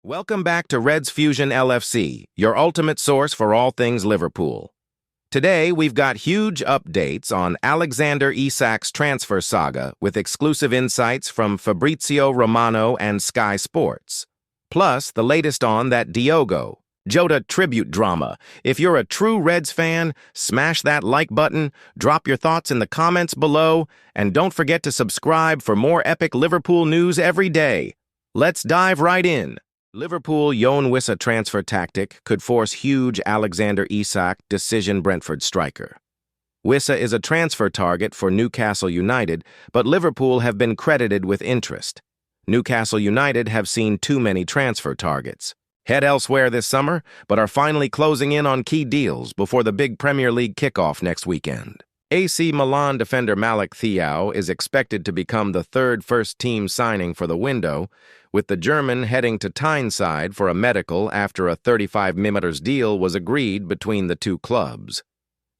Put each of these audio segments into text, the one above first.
Welcome back to Reds Fusion LFC, your ultimate source for all things Liverpool. Today, we've got huge updates on Alexander Isak's transfer saga with exclusive insights from Fabrizio Romano and Sky Sports. Plus, the latest on that Diogo Jota tribute drama. If you're a true Reds fan, smash that like button, drop your thoughts in the comments below, and don't forget to subscribe for more epic Liverpool news every day. Let's dive right in. Liverpool Yoan Wissa transfer tactic could force huge Alexander Isak decision Brentford striker. Wissa is a transfer target for Newcastle United, but Liverpool have been credited with interest. Newcastle United have seen too many transfer targets. Head elsewhere this summer, but are finally closing in on key deals before the big Premier League kickoff next weekend. AC Milan defender Malik Thiaw is expected to become the third first-team signing for the window, with the German heading to Tyneside for a medical after a 35 million deal was agreed between the two clubs.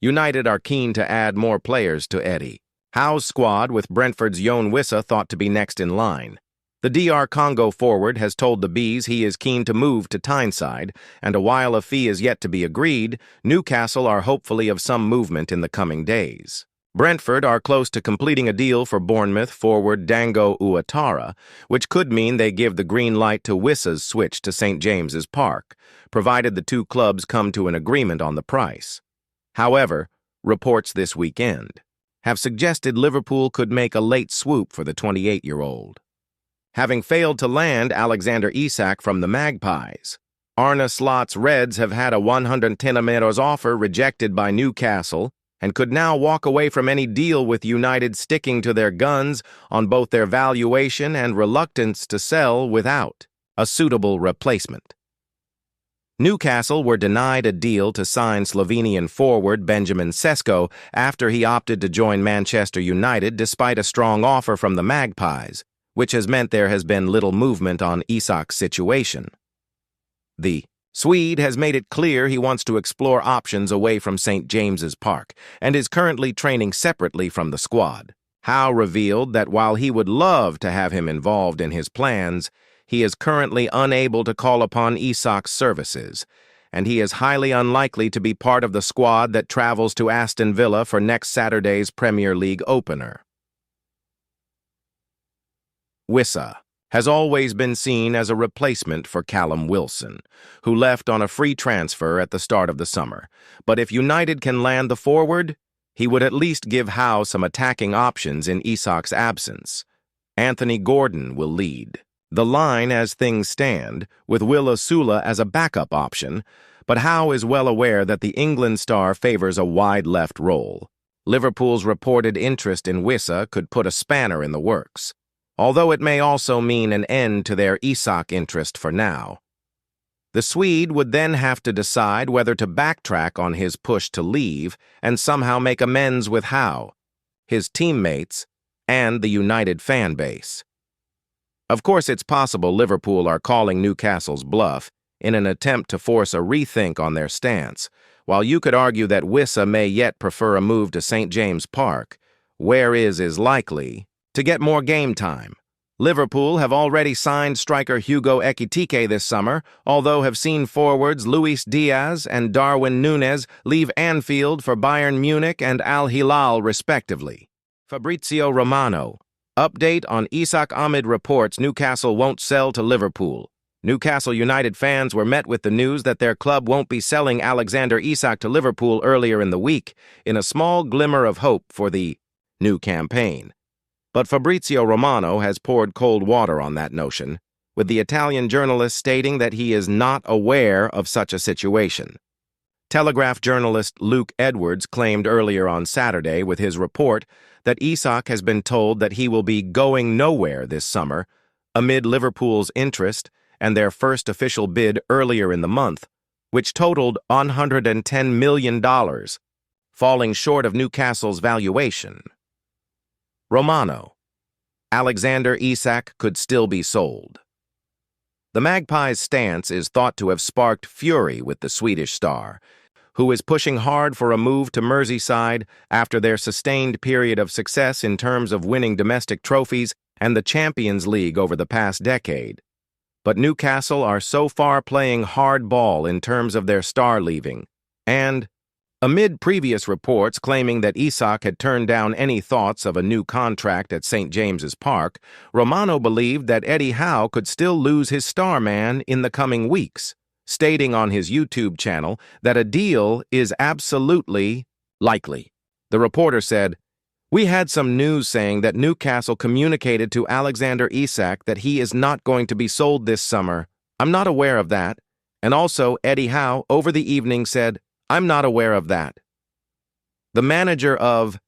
United are keen to add more players to Eddie Howe's squad, with Brentford's Yoan Wissa thought to be next in line. The DR Congo forward has told the Bees he is keen to move to Tyneside, and while a fee is yet to be agreed, Newcastle are hopefully of some movement in the coming days. Brentford are close to completing a deal for Bournemouth forward Dango Ouattara, which could mean they give the green light to Wissa's switch to St. James's Park, provided the two clubs come to an agreement on the price. However, reports this weekend have suggested Liverpool could make a late swoop for the 28-year-old. Having failed to land Alexander Isak from the Magpies, Arne Slot's Reds have had a 110 million offer rejected by Newcastle and could now walk away from any deal, with United sticking to their guns on both their valuation and reluctance to sell without a suitable replacement. Newcastle were denied a deal to sign Slovenian forward Benjamin Sesko after he opted to join Manchester United despite a strong offer from the Magpies, which has meant there has been little movement on Isak's situation. The Swede has made it clear he wants to explore options away from St. James's Park and is currently training separately from the squad. Howe revealed that while he would love to have him involved in his plans, he is currently unable to call upon Isak's services, and he is highly unlikely to be part of the squad that travels to Aston Villa for next Saturday's Premier League opener. Wissa has always been seen as a replacement for Callum Wilson, who left on a free transfer at the start of the summer. But if United can land the forward, he would at least give Howe some attacking options in Isak's absence. Anthony Gordon will lead the line as things stand, with Will Osula as a backup option, but Howe is well aware that the England star favors a wide left role. Liverpool's reported interest in Wissa could put a spanner in the works, although it may also mean an end to their Isak interest for now. The Swede would then have to decide whether to backtrack on his push to leave and somehow make amends with Howe, his teammates, and the United fan base. Of course, it's possible Liverpool are calling Newcastle's bluff in an attempt to force a rethink on their stance, while you could argue that Wissa may yet prefer a move to St. James Park, where is likely to get more game time. Liverpool have already signed striker Hugo Ekitike this summer, although have seen forwards Luis Diaz and Darwin Núñez leave Anfield for Bayern Munich and Al Hilal respectively. Fabrizio Romano. Update on Isak Ahmed reports Newcastle won't sell to Liverpool. Newcastle United fans were met with the news that their club won't be selling Alexander Isak to Liverpool earlier in the week, in a small glimmer of hope for the new campaign. But Fabrizio Romano has poured cold water on that notion, with the Italian journalist stating that he is not aware of such a situation. Telegraph journalist Luke Edwards claimed earlier on Saturday with his report that Isak has been told that he will be going nowhere this summer, amid Liverpool's interest and their first official bid earlier in the month, which totaled $110 million, falling short of Newcastle's valuation. Romano. Alexander Isak could still be sold. The Magpies' stance is thought to have sparked fury with the Swedish star, who is pushing hard for a move to Merseyside after their sustained period of success in terms of winning domestic trophies and the Champions League over the past decade. but Newcastle are so far playing hardball in terms of their star leaving. And, amid previous reports claiming that Isak had turned down any thoughts of a new contract at St. James's Park, Romano believed that Eddie Howe could still lose his star man in the coming weeks, stating on his YouTube channel that a deal is absolutely likely. The reporter said, "We had some news saying that Newcastle communicated to Alexander Isak that he is not going to be sold this summer. I'm not aware of that." And also, Eddie Howe, over the evening, said, "I'm not aware of that." The manager of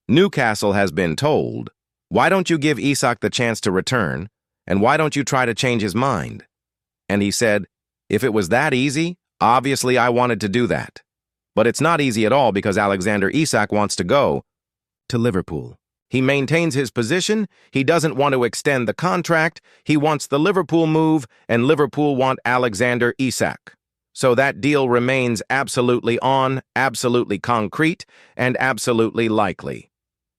Newcastle has been told, "Why don't you give Isak the chance to return, and why don't you try to change his mind?" And he said, "If it was that easy, obviously I wanted to do that. But it's not easy at all because Alexander Isak wants to go to Liverpool. He maintains his position, he doesn't want to extend the contract, he wants the Liverpool move, and Liverpool want Alexander Isak. So that deal remains absolutely on, absolutely concrete, and absolutely likely."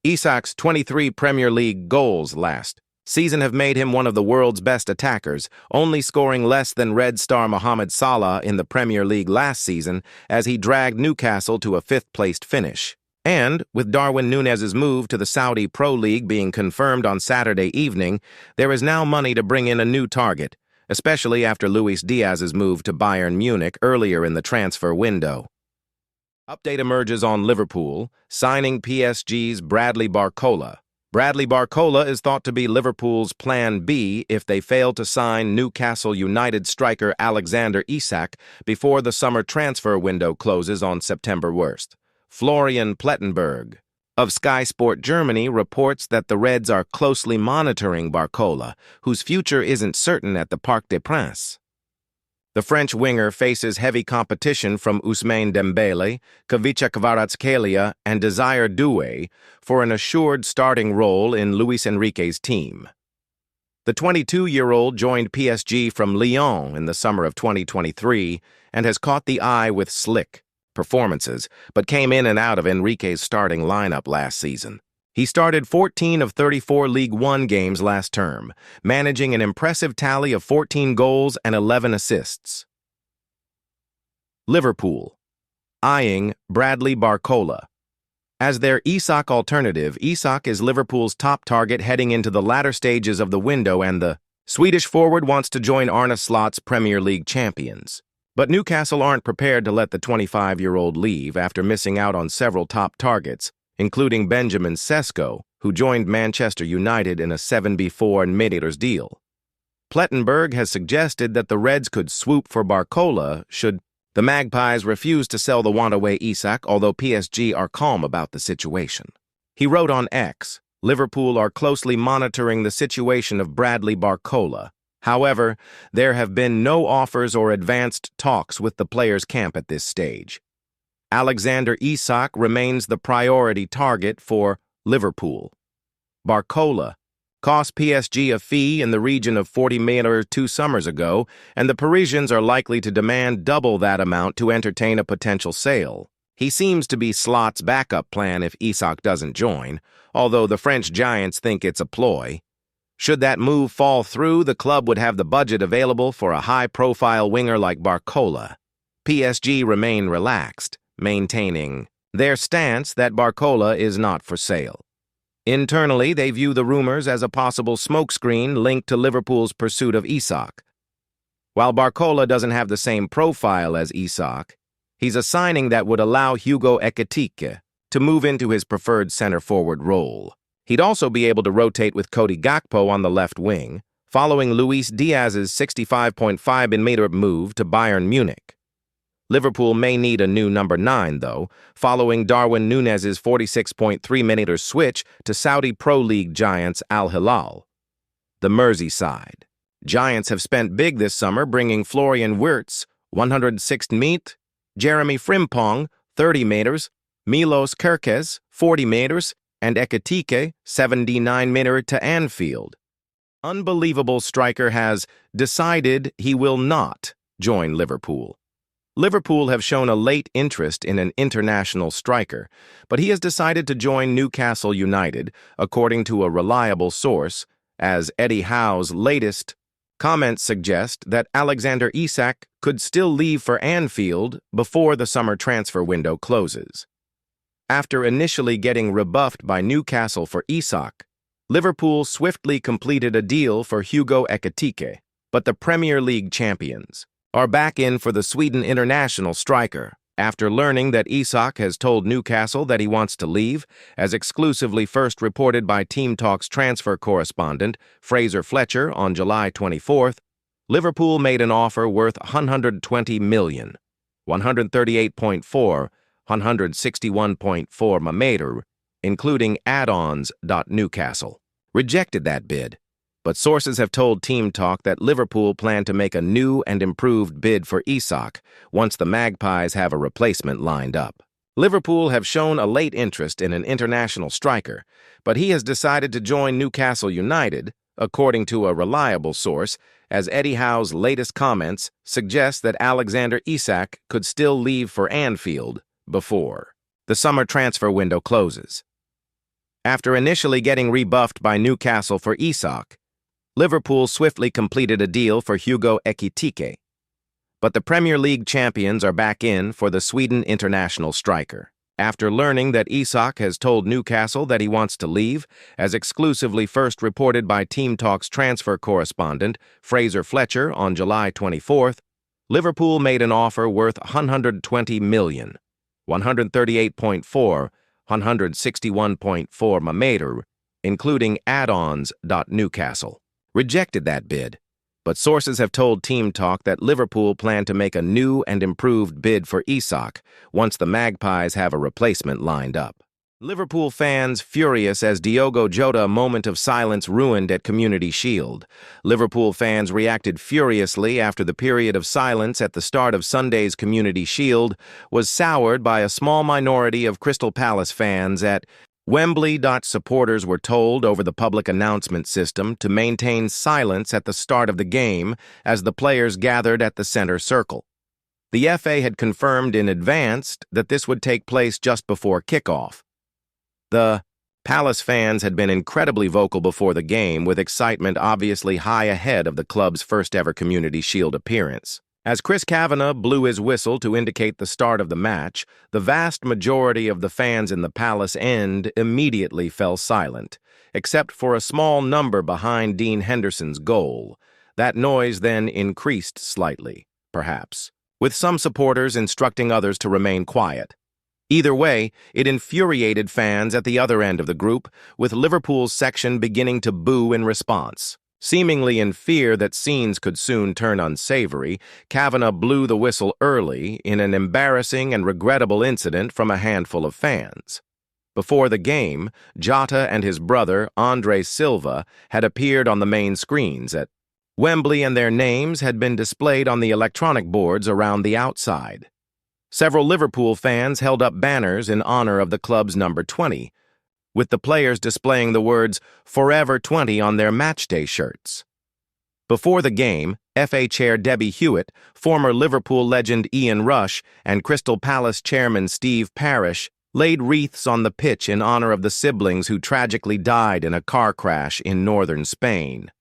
Isak's 23 Premier League goals last season have made him one of the world's best attackers, only scoring less than Red Star Mohamed Salah in the Premier League last season as he dragged Newcastle to a fifth-placed finish. And, with Darwin Núñez's move to the Saudi Pro League being confirmed on Saturday evening, there is now money to bring in a new target, especially after Luis Diaz's move to Bayern Munich earlier in the transfer window. Update emerges on Liverpool, signing PSG's Bradley Barcola. Bradley Barcola is thought to be Liverpool's plan B if they fail to sign Newcastle United striker Alexander Isak before the summer transfer window closes on September 1st. Florian Plettenberg of Sky Sport Germany reports that the Reds are closely monitoring Barcola, whose future isn't certain at the Parc des Princes. The French winger faces heavy competition from Ousmane Dembele, Kvicha Kvaratskhelia, and Desire Doué for an assured starting role in Luis Enrique's team. The 22-year-old joined PSG from Lyon in the summer of 2023 and has caught the eye with slick performances, but came in and out of Enrique's starting lineup last season. He started 14 of 34 League One games last term, managing an impressive tally of 14 goals and 11 assists. Liverpool, eyeing Bradley Barcola. As their Isak alternative, Isak is Liverpool's top target heading into the latter stages of the window, and the Swedish forward wants to join Arne Slot's Premier League champions. But Newcastle aren't prepared to let the 25-year-old leave after missing out on several top targets, including Benjamin Sesko, who joined Manchester United in a 7-4 million deal. Plettenberg has suggested that the Reds could swoop for Barcola should the Magpies refuse to sell the want-away Isak, although PSG are calm about the situation. He wrote on X, "Liverpool are closely monitoring the situation of Bradley Barcola. However, there have been no offers or advanced talks with the player's camp at this stage. Alexander Isak remains the priority target for Liverpool. Barcola cost PSG a fee in the region of 40 million 2 summers ago, and the Parisians are likely to demand double that amount to entertain a potential sale. He seems to be Slot's backup plan if Isak doesn't join, although the French giants think it's a ploy. Should that move fall through, the club would have the budget available for a high-profile winger like Barcola. PSG remain relaxed, maintaining their stance that Barcola is not for sale. Internally, they view the rumors as a possible smokescreen linked to Liverpool's pursuit of Isak. While Barcola doesn't have the same profile as Isak, he's a signing that would allow Hugo Ekitike to move into his preferred center-forward role. He'd also be able to rotate with Cody Gakpo on the left wing, following Luis Diaz's 65.5 million move to Bayern Munich. Liverpool may need a new number 9, though, following Darwin Núñez's 46.3 million switch to Saudi Pro League giants Al Hilal. The Merseyside Giants have spent big this summer, bringing Florian Wirtz, 106 meet, Jeremy Frimpong, 30 meters, Milos Kerkez, 40 meters, and Ekitike, 79 meters to Anfield. Unbelievable striker has decided he will not join Liverpool. Liverpool have shown a late interest in an international striker, but he has decided to join Newcastle United, according to a reliable source, as Eddie Howe's latest Comments suggest that Alexander Isak could still leave for Anfield before the summer transfer window closes. After initially getting rebuffed by Newcastle for Isak, Liverpool swiftly completed a deal for Hugo Ekitike, but the Premier League champions are back in for the Sweden international striker after learning that Isak has told Newcastle that he wants to leave, as exclusively first reported by Team Talk's transfer correspondent Fraser Fletcher on July 24th. Liverpool made an offer worth $120 million, 138.4, 161.4 million, including add-ons. Newcastle rejected that bid, but sources have told Team Talk that Liverpool plan to make a new and improved bid for Isak once the Magpies have a replacement lined up. Liverpool have shown a late interest in an international striker, but he has decided to join Newcastle United, according to a reliable source, as Eddie Howe's latest comments suggest that Alexander Isak could still leave for Anfield before the summer transfer window closes. After initially getting rebuffed by Newcastle for Isak, Liverpool swiftly completed a deal for Hugo Ekitike, but the Premier League champions are back in for the Sweden international striker. After learning that Isak has told Newcastle that he wants to leave, as exclusively first reported by Team Talk's transfer correspondent Fraser Fletcher on July 24th, Liverpool made an offer worth $120 million, 138.4, 161.4 million, including add-ons. Newcastle rejected that bid, but sources have told Team Talk that Liverpool plan to make a new and improved bid for Isak once the Magpies have a replacement lined up. Liverpool fans furious as Diogo Jota moment of silence ruined at Community Shield. Liverpool fans reacted furiously after the period of silence at the start of Sunday's Community Shield was soured by a small minority of Crystal Palace fans at Wembley. Supporters were told over the public announcement system to maintain silence at the start of the game as the players gathered at the center circle. The FA had confirmed in advance that this would take place just before kickoff. The Palace fans had been incredibly vocal before the game, with excitement obviously high ahead of the club's first-ever Community Shield appearance. As Chris Kavanagh blew his whistle to indicate the start of the match, the vast majority of the fans in the Palace end immediately fell silent, except for a small number behind Dean Henderson's goal. That noise then increased slightly, perhaps, with some supporters instructing others to remain quiet. Either way, it infuriated fans at the other end of the group, with Liverpool's section beginning to boo in response. Seemingly in fear that scenes could soon turn unsavory, Kavanagh blew the whistle early in an embarrassing and regrettable incident from a handful of fans. Before the game, Jota and his brother, Andre Silva, had appeared on the main screens at Wembley, and their names had been displayed on the electronic boards around the outside. Several Liverpool fans held up banners in honor of the club's number 20, with the players displaying the words Forever 20 on their matchday shirts. Before the game, FA Chair Debbie Hewitt, former Liverpool legend Ian Rush, and Crystal Palace Chairman Steve Parish laid wreaths on the pitch in honor of the siblings who tragically died in a car crash in northern Spain.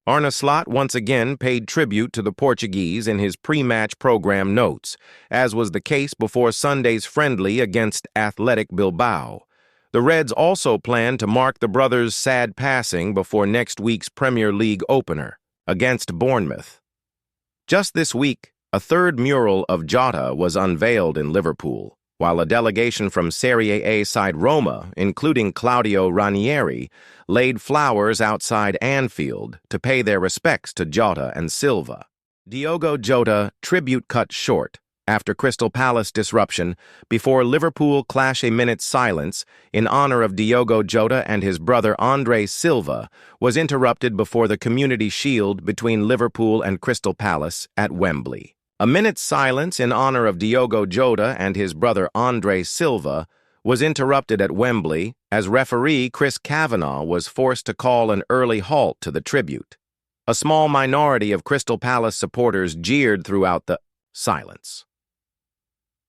Arne Slot once again paid tribute to the Portuguese in his pre-match program notes, as was the case before Sunday's friendly against Athletic Bilbao. The Reds also plan to mark the brothers' sad passing before next week's Premier League opener against Bournemouth. Just this week, a third mural of Jota was unveiled in Liverpool, while a delegation from Serie A side Roma, including Claudio Ranieri, laid flowers outside Anfield to pay their respects to Jota and Silva. Diogo Jota tribute cut short after Crystal Palace disruption before Liverpool clash a minute's silence in honor of Diogo Jota and his brother Andre Silva was interrupted before the Community Shield between Liverpool and Crystal Palace at Wembley. A minute's silence in honor of Diogo Jota and his brother Andre Silva was interrupted at Wembley as referee Chris Kavanagh was forced to call an early halt to the tribute. A small minority of Crystal Palace supporters jeered throughout the silence.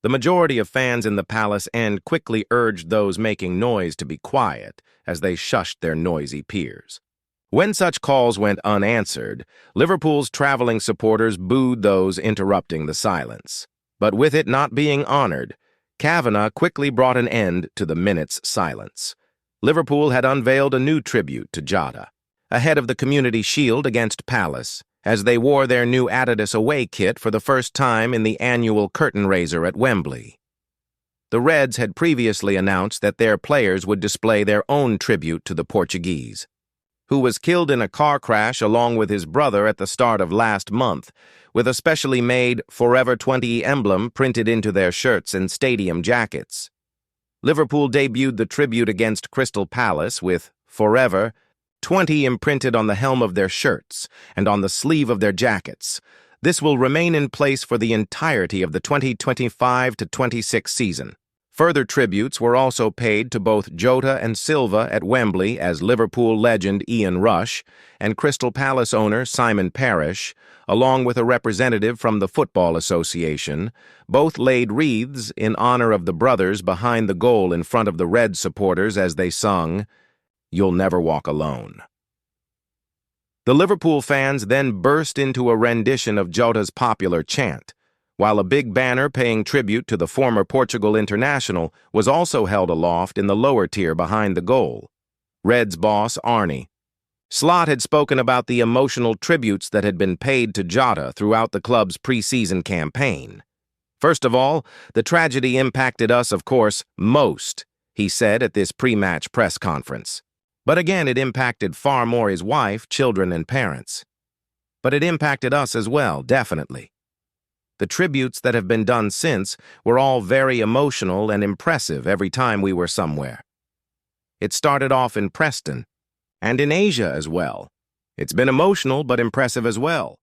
The majority of fans in the Palace end quickly urged those making noise to be quiet as they shushed their noisy peers. When such calls went unanswered, Liverpool's traveling supporters booed those interrupting the silence. But with it not being honored, Kavanagh quickly brought an end to the minute's silence. Liverpool had unveiled a new tribute to Jota, ahead of the Community Shield against Palace, as they wore their new Adidas away kit for the first time in the annual curtain raiser at Wembley. The Reds had previously announced that their players would display their own tribute to the Portuguese, who was killed in a car crash along with his brother at the start of last month, with a specially made Forever 20 emblem printed into their shirts and stadium jackets. Liverpool debuted the tribute against Crystal Palace with Forever 20 imprinted on the helm of their shirts and on the sleeve of their jackets. This will remain in place for the entirety of the 2025-26 season. Further tributes were also paid to both Jota and Silva at Wembley as Liverpool legend Ian Rush and Crystal Palace owner Simon Parrish, along with a representative from the Football Association. Both laid wreaths in honor of the brothers behind the goal in front of the Red supporters as they sung, "You'll Never Walk Alone." The Liverpool fans then burst into a rendition of Jota's popular chant, while a big banner paying tribute to the former Portugal international was also held aloft in the lower tier behind the goal. Reds boss Arne Slot had spoken about the emotional tributes that had been paid to Jota throughout the club's pre-season campaign. "First of all, the tragedy impacted us, of course, most," he said at this pre-match press conference. "But again, it impacted far more his wife, children, and parents. But it impacted us as well, definitely. The tributes that have been done since were all very emotional and impressive every time we were somewhere. It started off in Preston, and in Asia as well. It's been emotional but impressive as well.